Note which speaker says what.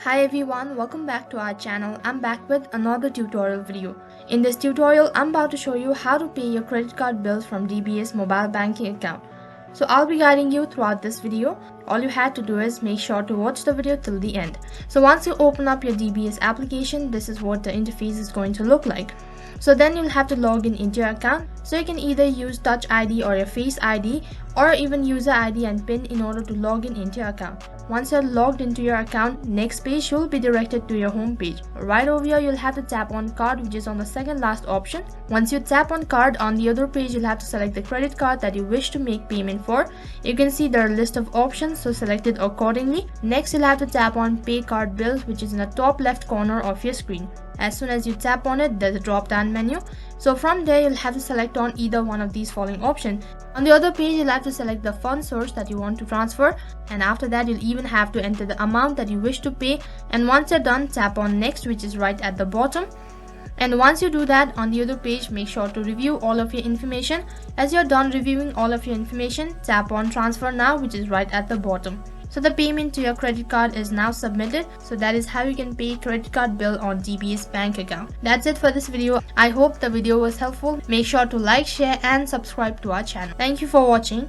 Speaker 1: Hi everyone, welcome back to our channel. I'm back with another tutorial video. In this tutorial, I'm about to show you how to pay your credit card bills from DBS mobile banking account. So I'll be guiding you throughout this video. All you had to do is make sure to watch the video till the end. So once you open up your DBS application, this is what the interface is going to look like. So then you'll have to log in into your account. So you can either use Touch ID or your Face ID or even user ID and PIN in order to log in into your account. Once you're logged into your account, next page you'll be directed to your home page. Right over here you'll have to tap on card, which is on the second last option. Once you tap on card, on the other page you'll have to select the credit card that you wish to make payment for. You can see there are a list of options, so select it accordingly. Next you'll have to tap on pay card bills, which is in the top left corner of your screen. As soon as you tap on it, there's a drop down menu. So from there you'll have to select on either one of these following options. On the other page you'll have to select the fund source that you want to transfer, and after that you'll even have to enter the amount that you wish to pay. And once you're done, tap on next, which is right at the bottom. And once you do that, on the other page make sure to review all of your information. As you're done reviewing all of your information, tap on transfer now, which is right at the bottom. So the payment to your credit card is now submitted. So that is how you can pay credit card bill on DBS bank account. That's it for this video. I hope the video was helpful. Make sure to like, share and subscribe to our channel. Thank you for watching.